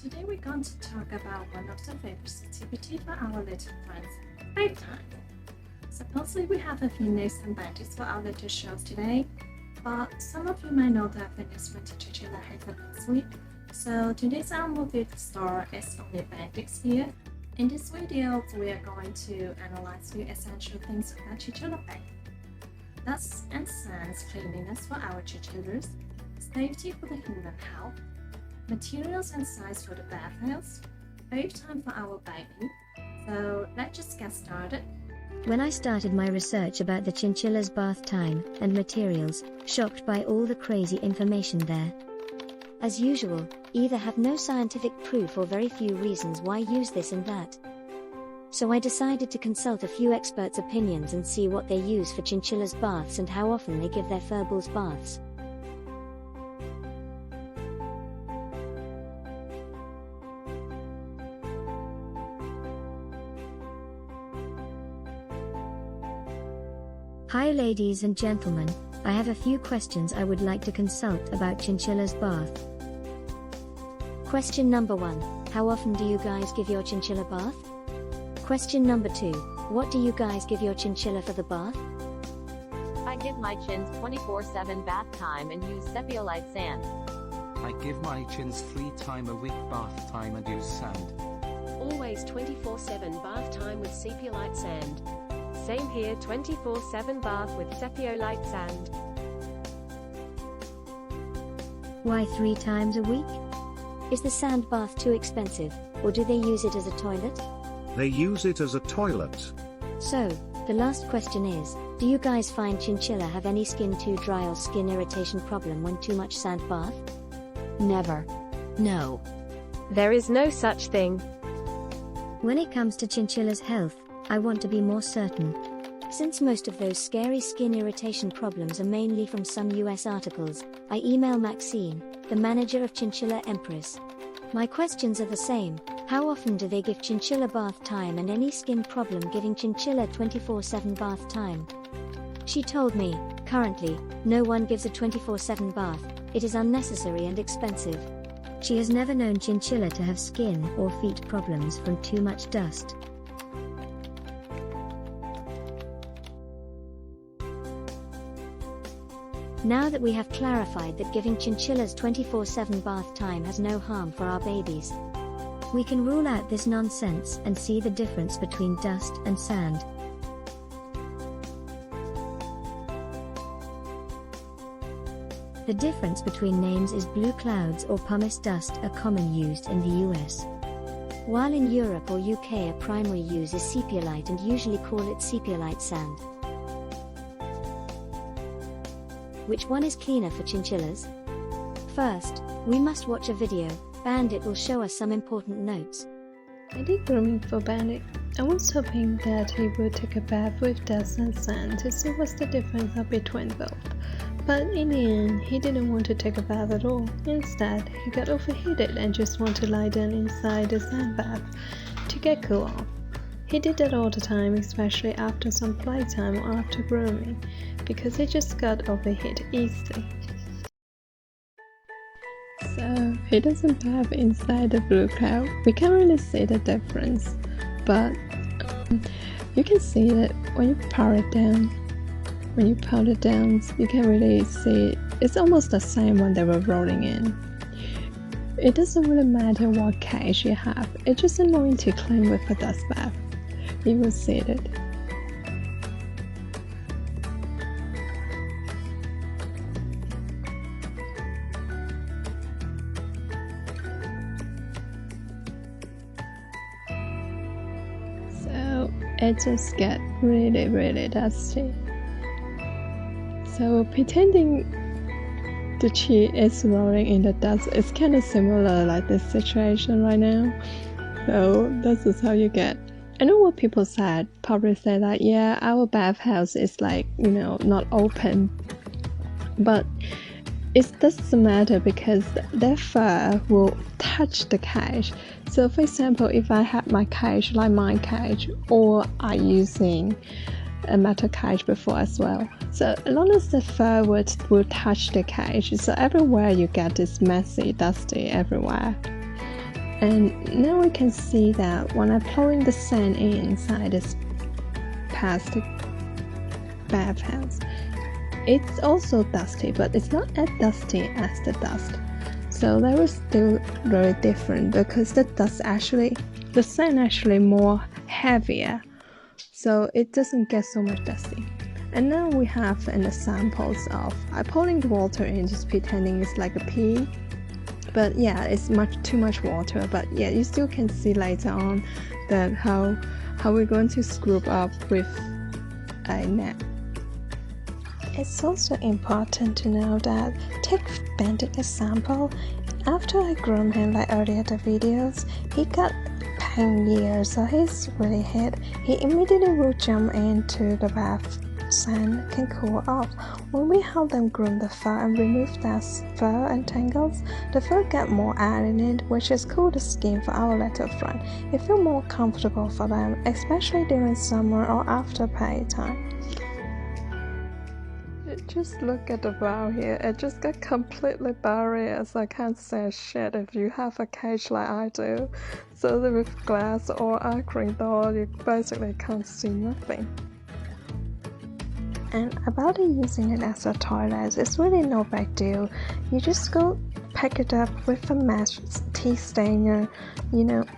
Today we're going to talk about one of the favorite activities for our little friends, bath time. Supposedly we have a few news and bandits for our little shows today, but some of you might know that Venice went to Chinchilla Bath this week, so today's our movie store is only bandits here. In this video, we are going to analyze few essential things about Chinchilla Bath. Dust and sands cleanliness for our chinchillas, safety for the human health, materials and size for the bathhouse, bath time for our baby. So let's just get started. When I started my research about the chinchilla's bath time and materials, shocked by all the crazy information there. As usual, either have no scientific proof or very few reasons why use this and that. So I decided to consult a few experts' opinions and see what they use for chinchilla's baths and how often they give their furballs baths. Hi ladies and gentlemen, I have a few questions I would like to consult about chinchilla's bath. Question number 1. How often do you guys give your chinchilla bath? Question number 2. What do you guys give your chinchilla for the bath? I give my chins 24/7 bath time and use Zeolite sand. I give my chins 3 times a week bath time and use sand. Always 24/7 bath time with Zeolite sand. Same here, 24/7 bath with Zeolite sand. Why 3 times a week? Is the sand bath too expensive, or do they use it as a toilet? They use it as a toilet. So, the last question is, do you guys find chinchilla have any skin too dry or skin irritation problem when too much sand bath? Never. No. There is no such thing. When it comes to chinchilla's health, I want to be more certain. Since most of those scary skin irritation problems are mainly from some US articles, I email Maxine, the manager of Chinchilla Empress. My questions are the same. How often do they give chinchilla bath time and any skin problem giving chinchilla 24/7 bath time? She told me, currently, no one gives a 24/7 bath, it is unnecessary and expensive. She has never known chinchilla to have skin or feet problems from too much dust. Now that we have clarified that giving chinchillas 24/7 bath time has no harm for our babies, we can rule out this nonsense and see the difference between dust and sand. The difference between names is blue clouds or pumice dust are common used in the US. While in Europe or UK a primary use is Zeolite and usually call it Zeolite sand. Which one is cleaner for chinchillas? First, we must watch a video, and it will show us some important notes. I did grooming for Bandit. I was hoping that he would take a bath with dust and sand to see what's the difference between both. But in the end, he didn't want to take a bath at all. Instead, he got overheated and just wanted to lie down inside the sand bath to get cool off. He did that all the time, especially after some playtime or after grooming, because he just got overheated easily. So he doesn't bath inside the blue cloud. We can't really see the difference, but you can see it when you power it down. When you power it down, you can really see it. It's almost the same when they were rolling in. It doesn't really matter what cage you have, it's just annoying to clean with a dust bath. You will see it. So it just gets really dusty. So pretending the chi is rolling in the dust is kind of similar like this situation right now. So this is how you get. I know what people said, probably say that, yeah, our bathhouse is like, not open. But it doesn't matter because their fur will touch the cage. So for example, if I have my cage, like my cage, or I'm using a metal cage before as well. So as long as the fur will touch the cage, so everywhere you get is messy, dusty everywhere. And now we can see that when I'm pouring the sand inside this plastic bathhouse, it's also dusty, but it's not as dusty as the dust. So that was still very different because the sand actually more heavier, so it doesn't get so much dusty. And now we have an examples of I pouring the water in, just pretending it's like a pea. But yeah, it's too much water. But yeah, you still can see later on that how we're going to scrub up with a net. It's also important to know that take Bandit example. After I groomed him like earlier the videos, he got pain here, so he's really hit. He immediately will jump into the bath. Sand can cool off. When we help them groom the fur and remove that fur and tangles, the fur get more air in it, which is cool the skin for our little friend. It feels more comfortable for them, especially during summer or after playtime. Just look at the bow here. It just got completely buried. I can't say shit if you have a cage like I do. So with glass or acrylic door, you basically can't see nothing. And about using it as a toilet, it's really no big deal. You just go pick it up with a mesh tea stainer,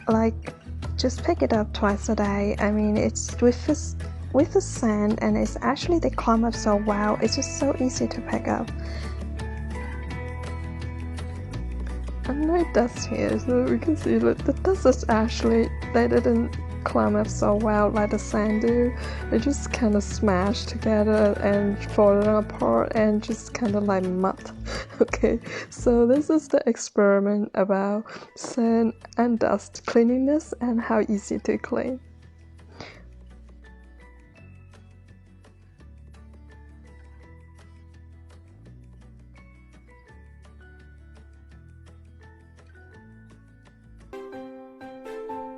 like just pick it up twice a day. I mean, it's with the sand, and it's actually they clump up so well. It's just so easy to pick up. Unlike dust here, so we can see that the dust is actually they didn't clump up so well like the sand do. They just kind of smash together and falling apart and just kind of like mud. Okay, so this is the experiment about sand and dust cleanliness and how easy to clean.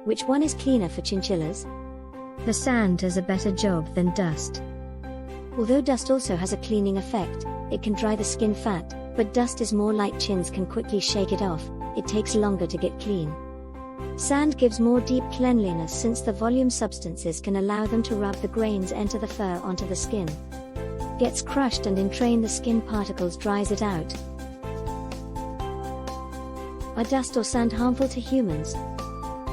Which one is cleaner for chinchillas? The sand does a better job than dust. Although dust also has a cleaning effect, it can dry the skin fat, but dust is more like chins can quickly shake it off, it takes longer to get clean. Sand gives more deep cleanliness since the volume substances can allow them to rub the grains enter the fur onto the skin. Gets crushed and entrain the skin particles dries it out. Are dust or sand harmful to humans?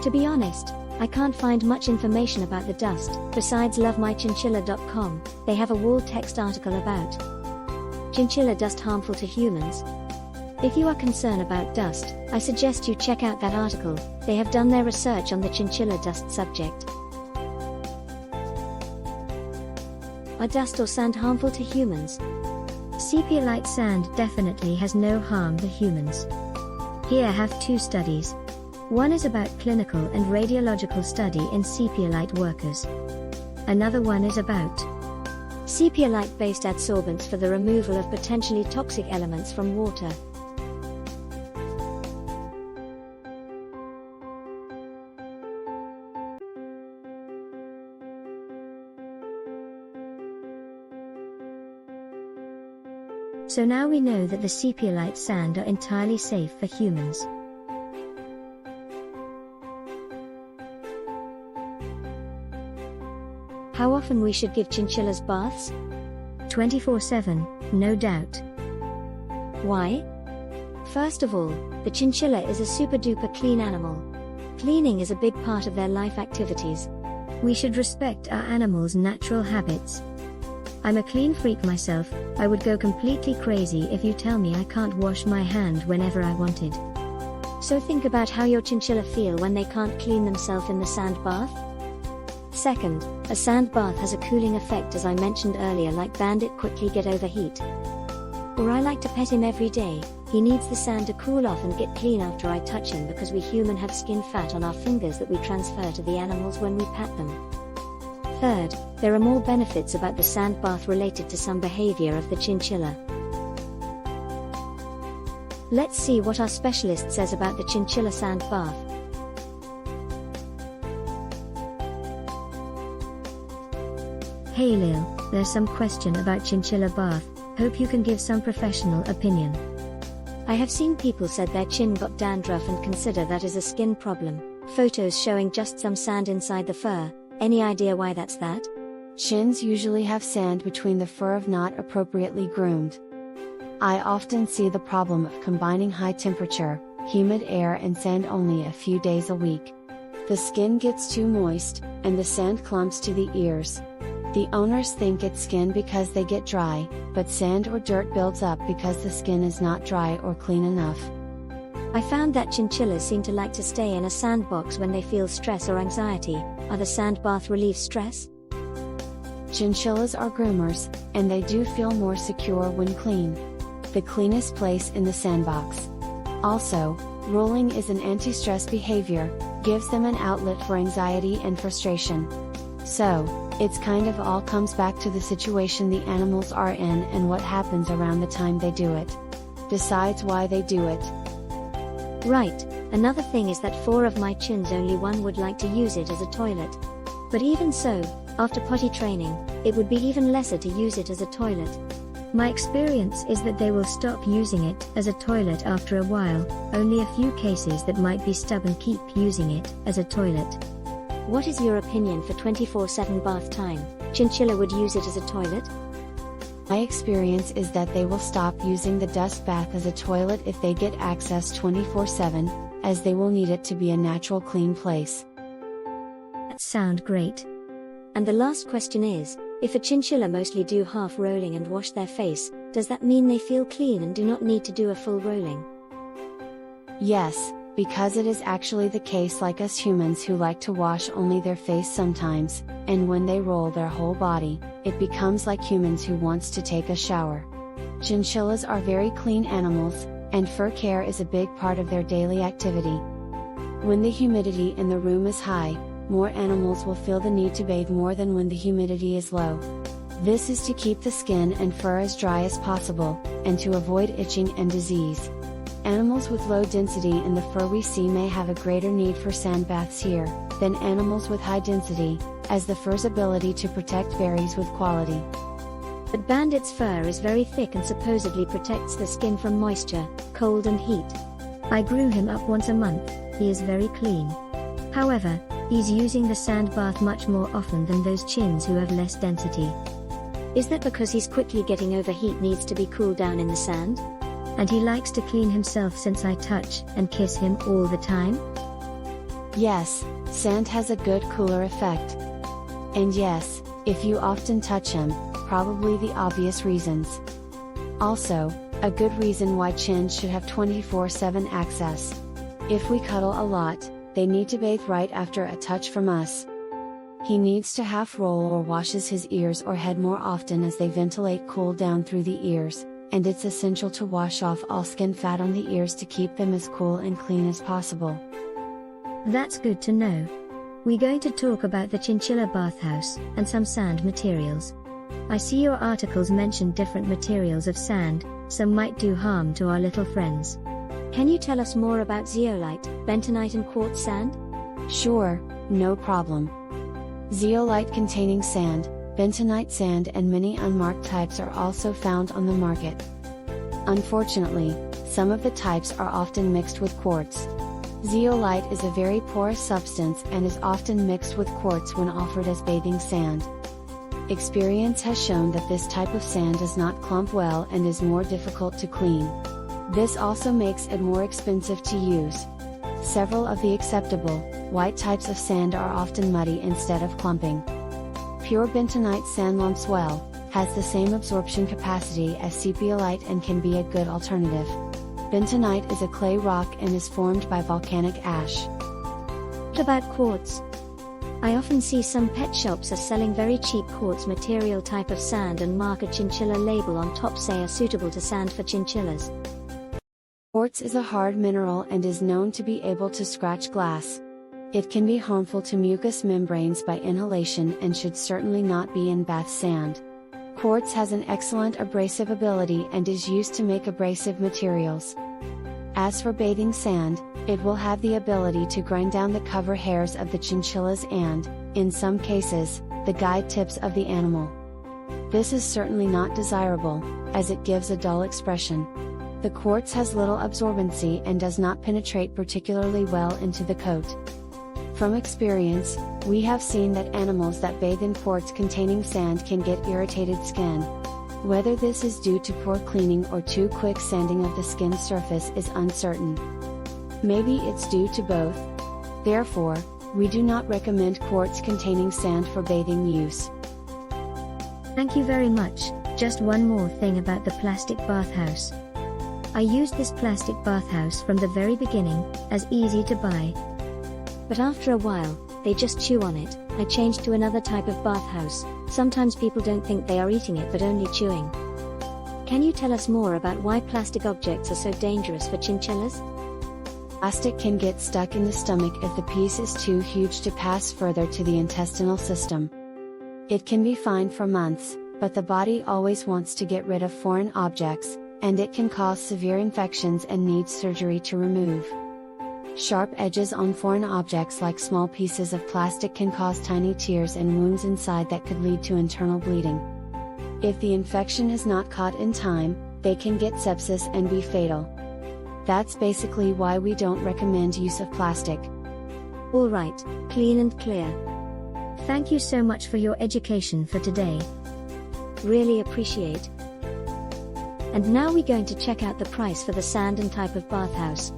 To be honest, I can't find much information about the dust, besides lovemychinchilla.com, they have a wall text article about chinchilla dust harmful to humans. If you are concerned about dust, I suggest you check out that article, they have done their research on the chinchilla dust subject. Are dust or sand harmful to humans? Sepia-light sand definitely has no harm to humans. Here I have two studies. One is about clinical and radiological study in sepia-light workers. Another one is about sepia-light-based adsorbents for the removal of potentially toxic elements from water. So now we know that the sepia-light sand are entirely safe for humans. How often we should give chinchillas baths? 24/7, no doubt. Why? First of all, the chinchilla is a super duper clean animal. Cleaning is a big part of their life activities. We should respect our animals' natural habits. I'm a clean freak myself, I would go completely crazy if you tell me I can't wash my hand whenever I wanted. So think about how your chinchilla feel when they can't clean themselves in the sand bath. Second, a sand bath has a cooling effect, as I mentioned earlier, like Bandit quickly get overheat. Or I like to pet him every day, he needs the sand to cool off and get clean after I touch him, because we human have skin fat on our fingers that we transfer to the animals when we pat them. Third, there are more benefits about the sand bath related to some behavior of the chinchilla. Let's see what our specialist says about the chinchilla sand bath. Hey Lil, there's some question about chinchilla bath, hope you can give some professional opinion. I have seen people said their chin got dandruff and consider that as a skin problem. Photos showing just some sand inside the fur. Any idea why that's that? Chins usually have sand between the fur if not appropriately groomed. I often see the problem of combining high temperature, humid air and sand only a few days a week. The skin gets too moist, and the sand clumps to the ears. The owners think it's skin because they get dry, but sand or dirt builds up because the skin is not dry or clean enough. I found that chinchillas seem to like to stay in a sandbox when they feel stress or anxiety. Are the sand bath relieve stress? Chinchillas are groomers, and they do feel more secure when clean. The cleanest place in the sandbox. Also, rolling is an anti-stress behavior, gives them an outlet for anxiety and frustration. So, it's kind of all comes back to the situation the animals are in and what happens around the time they do it. Decides why they do it. Right, another thing is that 4 of my chins only one would like to use it as a toilet. But even so, after potty training, it would be even lesser to use it as a toilet. My experience is that they will stop using it as a toilet after a while, only a few cases that might be stubborn keep using it as a toilet. What is your opinion for 24/7 bath time? Chinchilla would use it as a toilet? My experience is that they will stop using the dust bath as a toilet if they get access 24/7, as they will need it to be a natural clean place. That sound great. And the last question is, if a chinchilla mostly do half rolling and wash their face, does that mean they feel clean and do not need to do a full rolling? Yes, because it is actually the case like us humans who like to wash only their face sometimes, and when they roll their whole body, it becomes like humans who wants to take a shower. Chinchillas are very clean animals, and fur care is a big part of their daily activity. When the humidity in the room is high, more animals will feel the need to bathe more than when the humidity is low. This is to keep the skin and fur as dry as possible, and to avoid itching and disease. Animals with low density in the fur we see may have a greater need for sand baths here, than animals with high density, as the fur's ability to protect varies with quality. But Bandit's fur is very thick and supposedly protects the skin from moisture, cold and heat. I grew him up once a month, he is very clean. However, he's using the sand bath much more often than those chins who have less density. Is that because he's quickly getting over heat, needs to be cooled down in the sand? And he likes to clean himself since I touch and kiss him all the time? Yes, sand has a good cooler effect. And yes, if you often touch him, probably the obvious reasons. Also, a good reason why chins should have 24/7 access. If we cuddle a lot, they need to bathe right after a touch from us. He needs to half roll or washes his ears or head more often as they ventilate cool down through the ears, and it's essential to wash off all skin fat on the ears to keep them as cool and clean as possible. That's good to know. We're going to talk about the chinchilla bathhouse and some sand materials. I see your articles mention different materials of sand, some might do harm to our little friends. Can you tell us more about zeolite, bentonite and quartz sand? Sure, no problem. Zeolite containing sand, bentonite sand and many unmarked types are also found on the market. Unfortunately, some of the types are often mixed with quartz. Zeolite is a very porous substance and is often mixed with quartz when offered as bathing sand. Experience has shown that this type of sand does not clump well and is more difficult to clean. This also makes it more expensive to use. Several of the acceptable, white types of sand are often muddy instead of clumping. Pure bentonite sand lumps well, has the same absorption capacity as sepiolite and can be a good alternative. Bentonite is a clay rock and is formed by volcanic ash. What about quartz? I often see some pet shops are selling very cheap quartz material type of sand and mark a chinchilla label on top say are suitable to sand for chinchillas. Quartz is a hard mineral and is known to be able to scratch glass. It can be harmful to mucous membranes by inhalation and should certainly not be in bath sand. Quartz has an excellent abrasive ability and is used to make abrasive materials. As for bathing sand, it will have the ability to grind down the cover hairs of the chinchillas and, in some cases, the guide tips of the animal. This is certainly not desirable, as it gives a dull expression. The quartz has little absorbency and does not penetrate particularly well into the coat. From experience, we have seen that animals that bathe in quartz containing sand can get irritated skin. Whether this is due to poor cleaning or too quick sanding of the skin surface is uncertain. Maybe it's due to both. Therefore, we do not recommend quartz containing sand for bathing use. Thank you very much. Just one more thing about the plastic bathhouse. I used this plastic bathhouse from the very beginning, as easy to buy. But after a while, they just chew on it. I changed to another type of bathhouse. Sometimes people don't think they are eating it but only chewing. Can you tell us more about why plastic objects are so dangerous for chinchillas? Plastic can get stuck in the stomach if the piece is too huge to pass further to the intestinal system. It can be fine for months, but the body always wants to get rid of foreign objects, and it can cause severe infections and needs surgery to remove. Sharp edges on foreign objects like small pieces of plastic can cause tiny tears and wounds inside that could lead to internal bleeding. If the infection is not caught in time, they can get sepsis and be fatal. That's basically why we don't recommend use of plastic. Alright, clean and clear. Thank you so much for your education for today. Really appreciate. And now we're going to check out the price for the sand and type of bathhouse.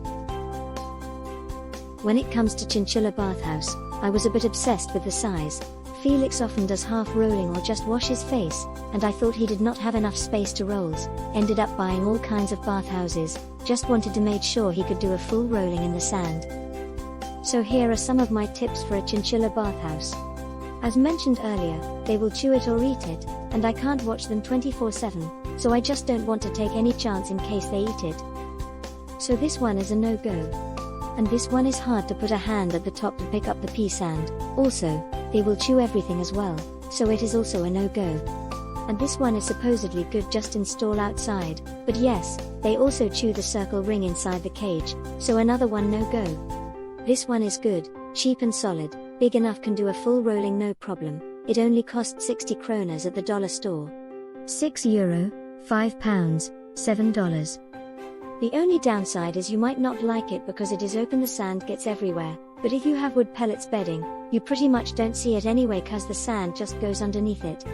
When it comes to Chinchilla Bathhouse, I was a bit obsessed with the size. Felix often does half rolling or just wash his face, and I thought he did not have enough space to rolls, ended up buying all kinds of bathhouses, just wanted to make sure he could do a full rolling in the sand. So here are some of my tips for a Chinchilla bathhouse. As mentioned earlier, they will chew it or eat it, and I can't watch them 24/7, so I just don't want to take any chance in case they eat it. So this one is a no-go. And this one is hard to put a hand at the top to pick up the pea sand. Also, they will chew everything as well, so it is also a no-go. And this one is supposedly good, just install outside, but yes, they also chew the circle ring inside the cage, so another one no-go. This one is good, cheap and solid, big enough, can do a full rolling no problem. It only costs 60 kronas at the dollar store. €6, £5, $7. The only downside is you might not like it because it is open, the sand gets everywhere, but if you have wood pellets bedding, you pretty much don't see it anyway cause the sand just goes underneath it.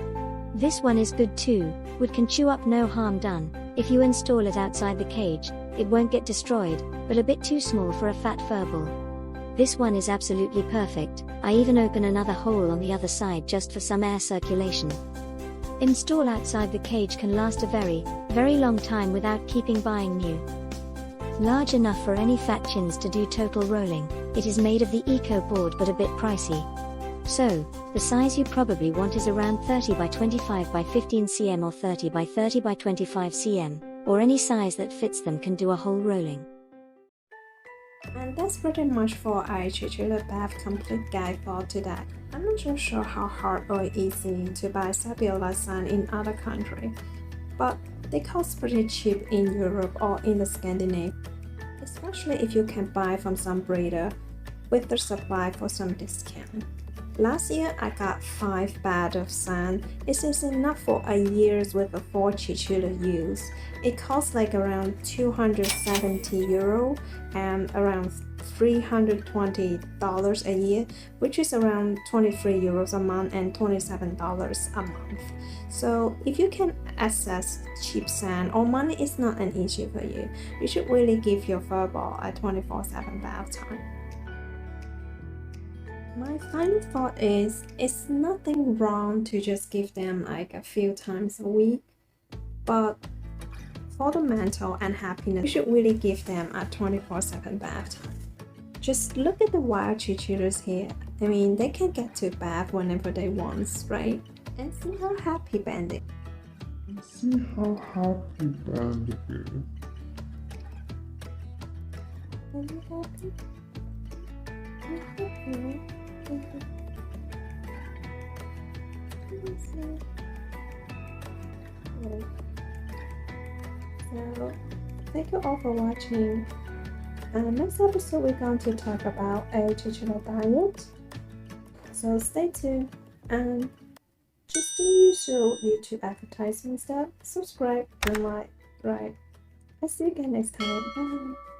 This one is good too, wood can chew up, no harm done. If you install it outside the cage, it won't get destroyed, but a bit too small for a fat furball. This one is absolutely perfect. I even open another hole on the other side just for some air circulation. Install outside the cage can last a very, very long time without keeping buying new. Large enough for any fat chins to do total rolling. It is made of the eco board but a bit pricey. So, the size you probably want is around 30 by 25 by 15 cm or 30 by 30 by 25 cm, or any size that fits them can do a whole rolling. And that's pretty much for our Chinchilla Bath complete guide for today. I'm not so sure how hard or easy to buy Zeolite sand in other countries, but they cost pretty cheap in Europe or in the Scandinavia, especially if you can buy from some breeder with the supply for some discount. Last year I got 5 bags of sand. It is enough for a year's worth of 4 chinchilla use. It costs like around €270 and around $320 a year, which is around €23 a month and $27 a month. So if you can access cheap sand or money is not an issue for you, you should really give your furball a 24/7 bath time. My final thought is, it's nothing wrong to just give them like a few times a week, but for the mental and happiness, you should really give them a 24/7 bath time. Just look at the wild chinchillas here. I mean, they can get to bath whenever they want, right? And see how happy Bandit. See how happy Bandit is. Are you happy? So, thank you all for watching. Next episode we're going to talk about a chinchilla diet. So stay tuned and just the usual YouTube advertisement stuff. Subscribe and like, right? I'll see you again next time. Bye.